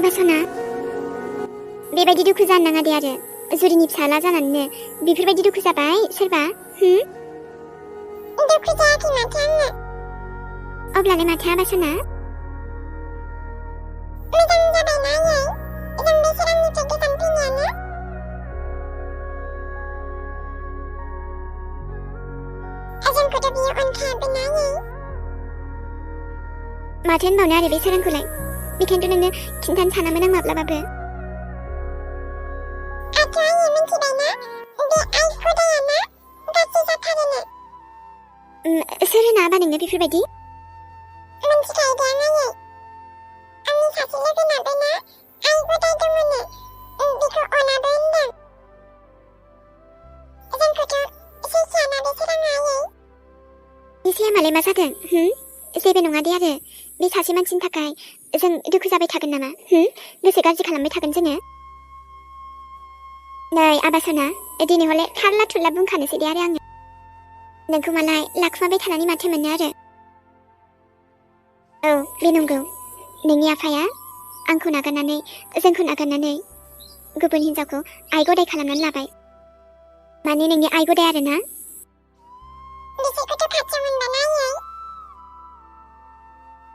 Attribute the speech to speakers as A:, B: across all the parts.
A: आबासना बेबायदि दुखु जानो नाङा दे आरो जुरिनि फिसाला जानानैनो बेफोरबायदि दुखु जाबाय सोरबा दुखु जायाखै माथो आङो अब्लालाय माथो आबासना मोजां जाबायना आयै जों बे सोरांनिफ्राय गोजान फैनायानो जोंखौथ' बियो अनखायाबोना आयै माथो होनबावनो आरो बे सोरांखौलाय बेखायनोथ' नोंनो खिन्थानो सानामोन आं माब्लाबाबो आथ' आयै मिथिबायना बे आइ खुदायाना गाज्रि जाथारोनो सोर होना आबा नोंनो बेफोरबायदि मिथिखायो दे आं आयै आंनि सासे लोगोनाबो ना आइ खुदाय दङनो बेखौ अनाबो होनदों जोंखौथ' सैखायाना बे सोराङा आयै एसे मालाय मा जादों जेबो नङा दे आरो बे सासे मानसिनि थाखाय जों दुखु जाबाय थागोन नामा गोसो गाज्रि खालामबाय थागोन जोङो नै आबासना दिनै हले थारला थुरला बुंखानोसै दे आरो आङो नोंखौ मालाय लाखुमाबाय थानानै माथो मोनो आरो औ बे नंगौ नोंनि आफाया आंखौ नागारनानै जोंखौ नागारनानै गुबुन हिन्जावखौ आइ गदाय खालामनानै लाबाय माने नोंनि आइ गदाय आरो ना बिसोरखौथ' खाथियाव मोनबाना आयै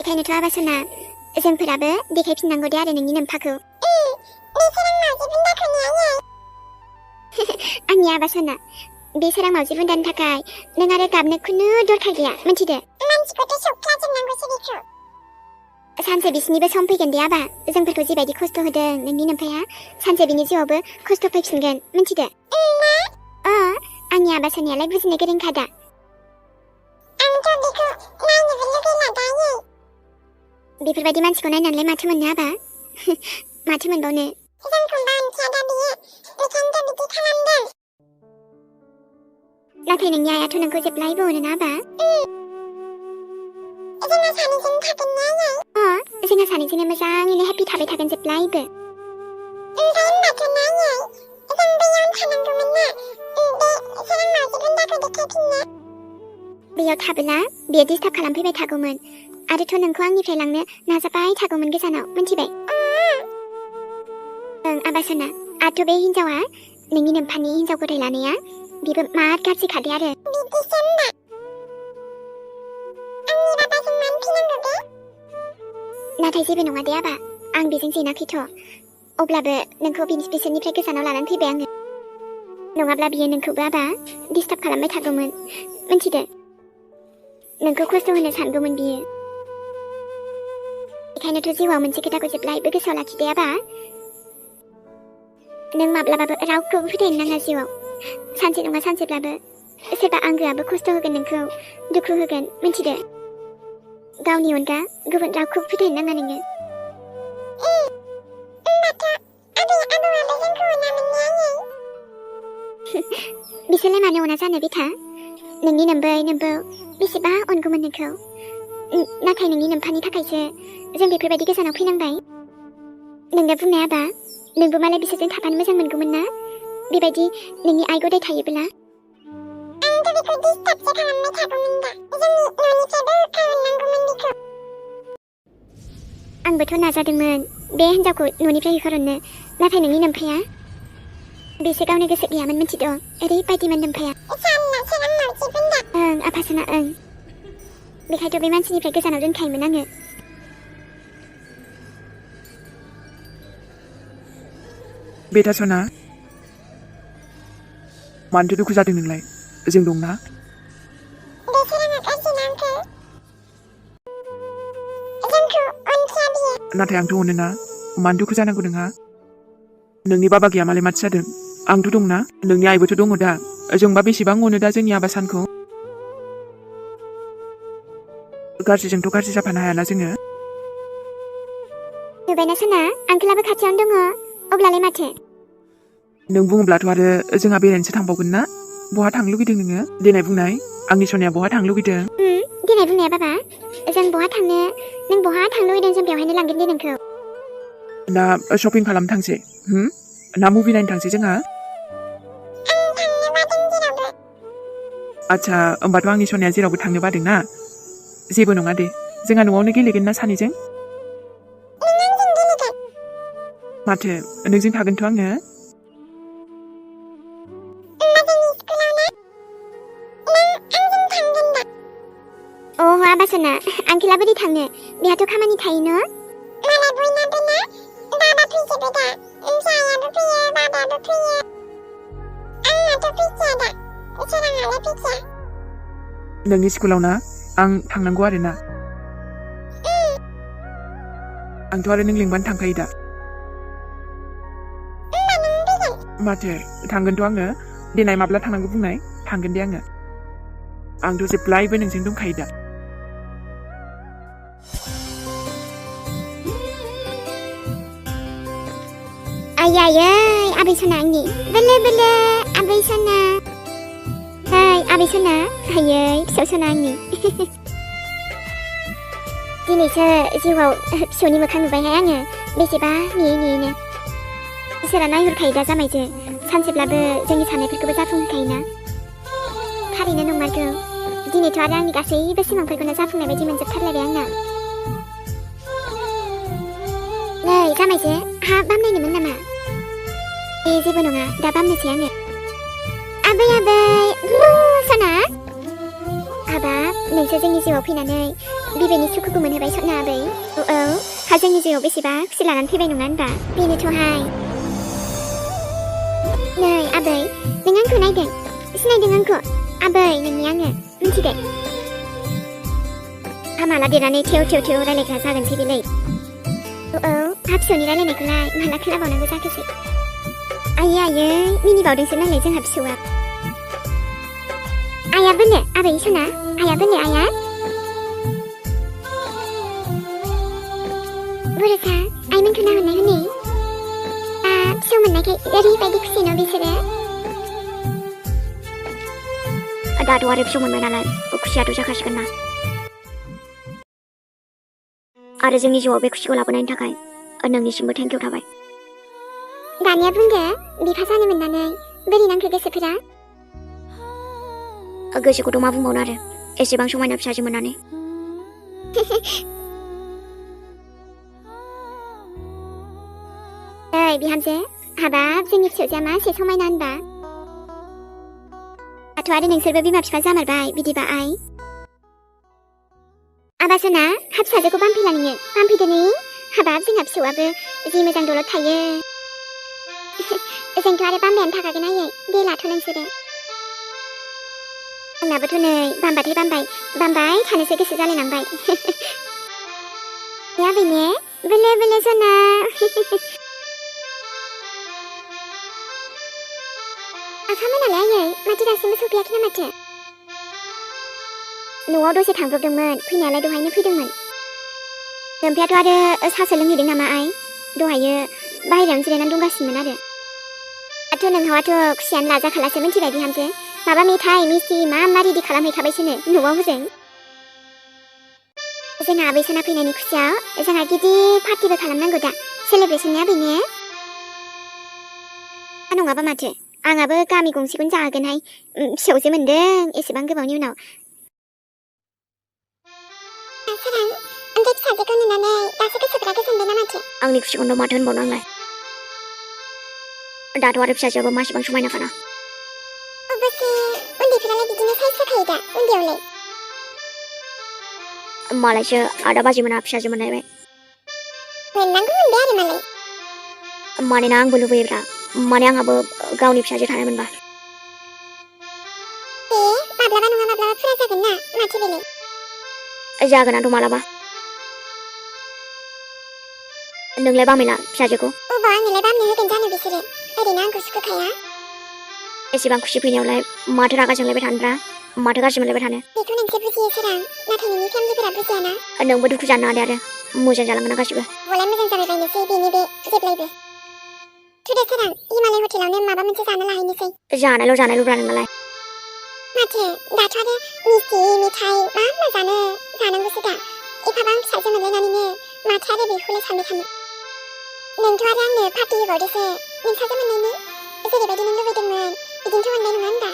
A: बेखायनोथ' आबासना जोंफोराबो देखायफिननांगौ दे आरो नोंनि नोम्फाखौ बे सोरां मावजि बुन्दाखौनो आयै आंनि आबासना बे सोरां मावजि बुन्दानि थाखाय नों आरो गाबनो खुनु दरखार गैया मिथिदो मानसिखौथ' सौख्लाजोबनांगौसो बेखौ सानसे बिसिनिबो सम फैगोन दे आबा जोंफोरखौ जिबायदि खस्थ' होदों नोंनि नोम्फाया सानसे बिनि जिउआवबो खस्थ' फैफिनगोन मिथिदो आंनि आबासनियालाय बुजिनो गोरोंखा दा आंथ' बेखौ नायनोबो लुगैला दा आयै बेफोरबायदि मानसिखौ नायनानैलाय माथो मोननो आबा माथो मोनबावनो जोंखौबा अनखाया दा बियो बेखायनोथ' बिदि खालामदों नाथाय नोंनि आइयाथ' नोंखौ जेब्लायबो अनो ना आबा जोंहा सानैजों थागोन ना आयै जोंहा सानैजोंनो मोजाङैनो हेपि थाबाय थागोन जेब्लायबो ओमफ्राय होनबाथ' ना आयै जों बैयावनो थानांगौमोन ना बे सोरां मावजि बुन्दाखौ देखायफिननो बेयाव थाबोला बियो डिस्टार्ब खालामफैबाय थागौमोन आरोथ' नोंखौ आंनिफ्राय लांनो नाजाबाय थागौमोन गोजानाव मिथिबाय ओं आबासना आथ' बे हिन्जावा नोंनि नोम्फानि हिन्जाव गदाय लानाया बेबो मार गाज्रि खादे आरो बिदिसो होनबा आंनि बाबाजों मानो फैनांगौ बे नाथाय जेबो नङा दे आबा आं बेजों जेनाखैथ' अब्लाबो नोंखौ बिसोरनिफ्राय गोजानाव लानानै फैबाय आङो नङाब्ला बियो नोंखौबो आबा डिस्टार्ब खालामबाय थागौमोन मिथिदो नोंखौ खस्थ' होनो सानगौमोन बियो बेखायनोथ' जिउआव मोनसे खोथाखौ जेब्लायबो गोसोआव लाखिदे आबा नों माब्लाबाबो रावखौबो फोथायनो नाङा जिउआव सानसे नङा सानसेब्लाबो सोरबा आंगोआबो खस्थ' होगोन नोंखौ दुखु होगोन मिथिदो गावनि अनगा गुबुन रावखौबो फोथायनो नाङा नोङो बिसोरलाय मानो अना जानो बिथा नोंनि नोम्बौ बेसेबा अनगौमोन नोंखौ नाथाय नोंनि नोम्फानि थाखायसो जों बेफोरबायदि गोजानाव फैनांबाय नोंनो बुंनाय आबा नोंबो मालाय बिसोरजों थाफानो मोजां मोनगौमोन ना बेबायदि नोंनि आइ गदाय थायोब्ला आंथ' बेखौ डिस्टार्बसो खालामबाय थागौमोन दा जोंनि न'निफ्रायबो होखारहरनांगौमोन बेखौ आंबोथ' नाजादोंमोन बे हिन्जावखौ न'निफ्राय होखारहरनो नाथाय नोंनि नोम्फाया बेसो गावनो गोसो गैयामोन मिथिद' ओरैबायदिमोन नोम्फाया ओं आफासना ओं बेखायथ' बे मानसिनिफ्राय गोजानाव दोनखायोमोन आङो
B: बेटा सना मानोथो दुखु जादों नोंलाय जों दंना
A: बे सोराङा गाज्रिना आंखौ जोंखौ अनखाया बियो
B: नाथाय आंथ' अनोना मानो दुखु जानांगौ नोंहा नोंनि बाबा गैया मालाय माथो जादों आंथ' दंना नोंनि आइबोथ' दङ दा जोंबा बेसेबां अनो दा जोंनि आबासानखौ गाज्रिजोंथ' गाज्रि जाफानो हायाना जोङो
A: नुबायना सना आंखोलाबो खाथियावनो दङ अब्लालाय माथो
B: नों बुङोब्लाथ' आरो जोंहा बेरायनोसो थांबावगोन ना बहा थांनो लुगैदों नोङो देनाय बुंनाय आंनि सनाया बहा थांनो लुगैदों
A: देनाय बुंनाया बाबा जों बहा थांनो नों बहा थांनो लुगैदों जों बेवहायनो लांगोन दे नोंखौ
B: ना शपिं खालामनो थांसै ना मुभि नायनो थांसै जोंहा आच्छा होमबाथ' आंनि सनाया जेरावबो थांनो बादोंना जेबो नङा दे जोंहा न'आवनो गेलेगोन ना सानैजों माथो नोंजों थागोनथ' आङो
A: आबासना आंखोला बोरै थांनो बेहाथ' खामानि थायो न मालाय बयनाबो ना बाबा फैजोबो दा आयाबो फैयो बाबाबो फैयो आंनाथ' फैखाया दा सोराङालाय फैखाया
B: नोंनि स्कुलाव ना आं थांनांगौ आरो ना आंथ' आरो नों लिंबानो थांखायो दा माथो थांगोनथ' आङो देनाय माब्ला थांनांगौ बुंनाय थांगोन दे आंथ' जेब्लायबो नोंजों दंखायो दा
A: आयै आबै सना आंनि बेले बेले आबै सना hey आबै सना आयै फिसौ सना आंनि दिनैसो जिउआव फिसौनि मोखां नुबायहाय आङो बेसेबा नेयैनो इसोरा नायहरखायो दा जामायजो सानसेब्लाबो जोंनि साननायफोरखौबो जाफुंहोखायोना थारैनो नंमारगौ दिनैथ' आरो आंनि गासैबो सिमांफोरखौनो जाफुंनाय बायदि मोनजोबथारलायबाय आंना नै जामायजो हा बामनायनोमोन नामा जेबो नङा दा बामनोसै आङो आबै सना हाबाब नोंसो जोंनि जिउआव फैनानै बिबैनि सुखुखौ मोनहोबाय सना आबै औ हा जोंनि जिउआव बेसेबा खुसि लानानै फैबाय नङा होनबा बेनोथ'हाय नै आबै नों आंखौ नायदों सिनायदों आंखौ आबै नोंनि आङो मिथिदों हा माला देरनानै थेव रायलायग्रा जागोनसै बेलाय औ हा फिसौनि रायलायनायखौलाय माला खोनाबावनांगौ जाखोसै आयै मिनिबावदोंसो नालाय जोंहा फिसौआ आयाबो नो आबै सना आयाबो नो आया बुरैखा आइमोनखौ नाहरनाय हनै फिसौ मोननायखाय ओरैबायदि खुसि न बिसोरो दाथ' आरो फिसौ मोनबाय नालाय खुसियाथ' जाखासिगोन ना आरो जोंनि जिउआव बे खुसिखौ लाबोनायनि थाखाय नोंनिसिमबो थेंकिउ थाबाय दानिया बुंदो बिफा जानो मोननानै बोरै नांखो गोसोफोरा गोसोखौथ' मा बुंबावनो आरो एसेबां समायना फिसाजो मोननानै ओइ बिहामजो हाबाब जोंनि फिसौजोआ मासे समायना होनबा दाथ' आरो नोंसोरबो बिमा बिफा जामारबाय बिदिबा आइ आबासना हा फिसाजोखौ बामफैला नोङो बामफैदो नै हाबाब जोंहा फिसौआबो जि मोजां दलद थायो जोंथ' आरो बामबायानो थाखागोन आयै दे लाथ' नोंसोरो आंनाबोथ' नै बामबाथाय बामबाय थानोसो गोसो जालायलांबाय आबै ने बेले सना आफामोनालाय आयै माथो दासिमबो सफैयाखै ना माथो न'आव दसे थांब्रबदोंमोन फैनायालाय दहायनो फैदोंमोन ओमफ्रायथ' आरो साहासो लोंहैदों नामा आइ दहायो बाहेरायावनो जिरायनानै दंगासिनोमोन आरो दाथ' नोंहावाथ' खुसियानो लाजाखालासो मिथिबाय बिहामजो माबा मेथाइ मिस्थि मा रेडि खालामहैखाबायसोनो न'आव हजों जोंहा आबै सना फैनायनि खुसियाव जोंहा गिदिर पार्टिबो खालामनांगौ दा सेलेब्रेसननि आबै ने नङाबा माथो आंहाबो गामि गंसेखौनो जाहोगोनहाय फिसौजो मोनदों एसेबां गोबावनि उनाव फिसाजोखौ नुनानै दासो गोसोफोरा गोजोनदों ना माथो आंनि खुसिखौनो माथो होनबावनो आंलाय दाथ' आरो फिसाजोआबो मासेबां समायनाखाना अबसे उन्दैफोरालाय बिदिनो साइज जाखायो दा उन्दैयावलाय मालायसो आदा बाजै मोना फिसाजो मोनलायबाय मोननांगौ मोनबाय आरो मानोना आंबो लुबैयोब्रा माने आंहाबो गावनि फिसाजो थानाय मोनबा माब्लाबा नङा माब्लाबा फुरा जागोन ना माथो बेलाय जागोनाथ' मालाबा नोंलाय बामेला फिसाजोखौ अबा आंनोलाय बामनो होगोन जानो बिसोरो ओरैनो आंखौ सुखुखाया एसेबां खुसि फैनायावलाय माथो रागा जोंलायबाय थानोब्रा माथो गाज्रि मोनलायबाय थानो बेखौ नोंसो बुजियो सोरां नाथाय नोंनि फेमिलिफोरा बुजियाना नोंबो दुखु जानो नाङा आरो मोजां जालांगोन ना गासिबो बलाय मोजां जाबाय बायनोसै बेनि बे जेब्लायबो थुदे सोरां हिमालय हटेलावनो माबा मोनसे जानो लाहैनोसै जानायल' नोंनालाय माथो दाथ' आरो मिस्थि मेथाइ मा जानांगौसो दा एफाबां फिसाजो मोनलायनानैनो माथो आरो बेखौलाय सानबाय थानो नोंथ' आरो आंनो पार्टि होबावदोसो नोंसाजो मोननायनि जेरैबायदि नों लुबैदोंमोन बिदिनोथ' मोनबाय नङा होनबा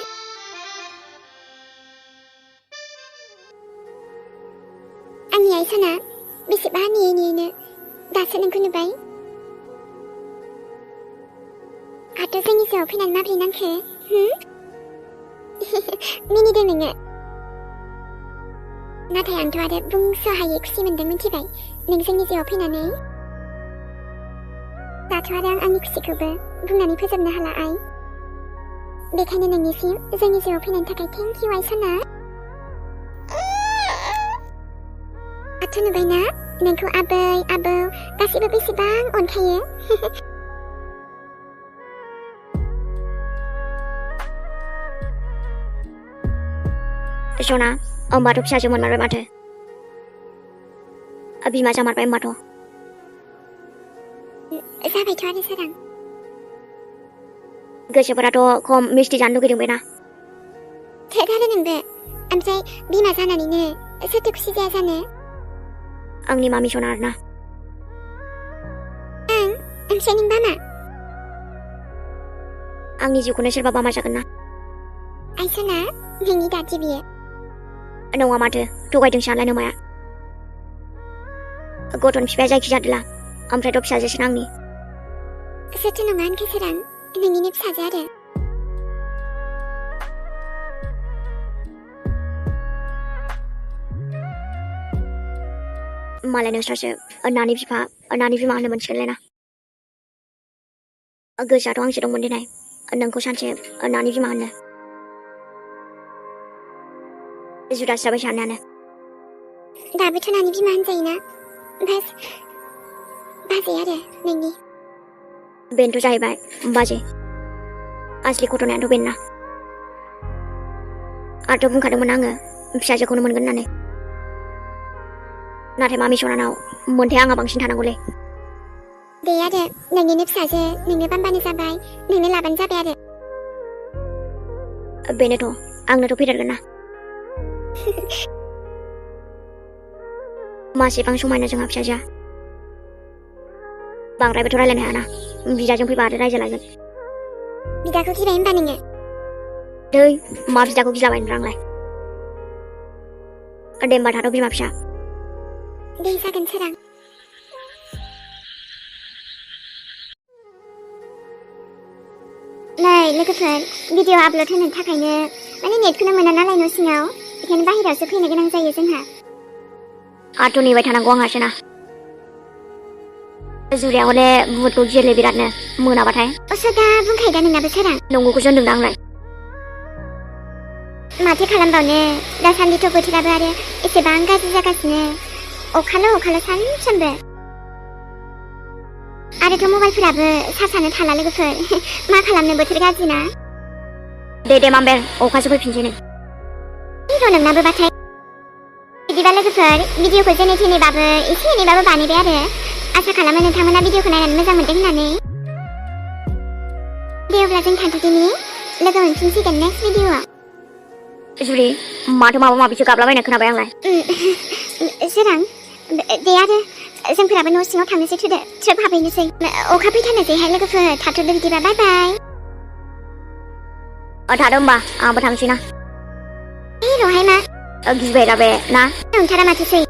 A: आंनि आइ सना बेसेबा नेयैनो दासो नोंखौ नुबाय अखाथ' जोंनि जिउआव फैनानै माबोरै नांखो मिनिदों नोङो नाथाय आंथ' आरो बुंस' हायै खुसि मोनदों मिथिबाय नों जोंनि जिउआव फैनानै दाथ' आरो आं आंनि खुसिखौबो बुंनानै फोजोबनो हाला आइ बेखायनो नोंनिसिम जोंनि जिउआव फैनायनि थाखाय थेंक इउ आइ सना दाथ' नुबायना नोंखौ आबै आबौ गासिबो बेसेबां अनखायो
C: सना होमबाथ' फिसाजो मोनमारबाय माथो बिमा जामारबाय होमबाथ'
A: जाबायथ' आरो सोरां
C: गोसोफोराथ' खम मिस्टि जानो लुगैदों बेना
A: थोद नोंबो ओमफ्राय बिमा जानानैनो सोरथो खुसि जाया जानो
C: आंनि मामि सना आरोना
A: ओमफ्राय नों बामा
C: आंनि जिउखौनो सोरबा बामा जागोन ना
A: आइ सना नोंनि दादि बियो
C: नङा माथो थगायदोंसो नालाय नोमाया गथ'नि बिफाया जायखि जादोला ओमफ्रायथ' फिसाजोसो आंनि
A: सोरथो नङा होनखो सोरां नोंनिनो फिसाजो आरो
C: मालाय नोंस्रासो नानि बिफा नानि बिमा होनो मोनसिगोनलायना गोसोआथ' आंसो दंमोन देनाय नोंखौ सानसे नानि बिमा होनो जुदासो जाबाय साननायानो
A: दाबोथ' नानि बिमा होनजायोना बास बाजै आरो नोंनि
C: बेनोथ' जाहैबाय बाजै आसलि घटनायाथ' बेनो ना आरोथ' बुंखादोंमोन आङो फिसाजोखौनो मोनगोन होननानै नाथाय मामि सनानाव मोनथाय आंहा बांसिन थानांगौलै
A: दे आरो नोंनिनो फिसाजो नोंनो बामबानो जाबाय नोंनो लाबानो जाबाय आरो
C: बेनोथ' आंनोथ' फैदेरगोन ना मासेबां समायना जोंहा फिसाजोआ बांद्रायबोथ' रायलायनो हायाना बिदाजों फैबा आरो रायजो लागोन
A: बिदाखौ गिबाय होनबा नोङो
C: दै मा बिदाखौ गिलाबायनो आंलाय दे होमबा थाथ' बिमा फिसा
A: दे जागोन सोरां नै लोगोफोर भिडिअ आपल'ड होनो थाखायनो माने नेटखौनो मोना नालाय न' सिङाव बेखायनो बाहेरायावसो फैनो गोनां जायो जोंहा
C: आरथ' नेबाय थानांगौ आंहासो ना जुलिया हले बुहुदखौ गियोलै बिरादनो मोनाबाथाय
A: असदा बुंखायो दा नोंनाबो सोरां
C: नंगौखौसो होनदों आंलाय
A: माथो खालामबावनो दासान्दिथ' बोथोराबो आरो एसेबां गाज्रि जागासिनो अखाल' सानफ्रोमबो आरोथ' मबाइलफोराबो चार्जआनो थाला लोगोफोर मा खालामनो बोथोर गाज्रि ना
C: दे माम्बेर अखासो फैफिनसै नै
A: र' नोंनाबो बाथाय बिदिबा लोगोफोर भिडिअखौ जेने थेनेबाबो एसे एनैबाबो बानायबाय आरो आसा खालामो नोंथांमोना भिडिअखौ नायनानै मोजां मोनदों होननानै दे अब्ला जों थांथ'दिनि लोगो मोनफिनसिगोन नेक्स्ट भिडिअआव
C: जुलि माथो माबा माबिसो गाबलाबायना खोनाबाय आंलाय
A: सोरां दे आरो जोंफोराबो न' सिङाव थांनोसै थुदो ट्रिप हाबहैनोसै अखा फैथारनोसैहाय लोगोफोर थाथ'दो बिदिबा बाय बाय
C: थादो होमबा आंबो थांसै ना
A: रहाय मा
C: गिबाय दा बे ना
A: नोंथारा माथोसै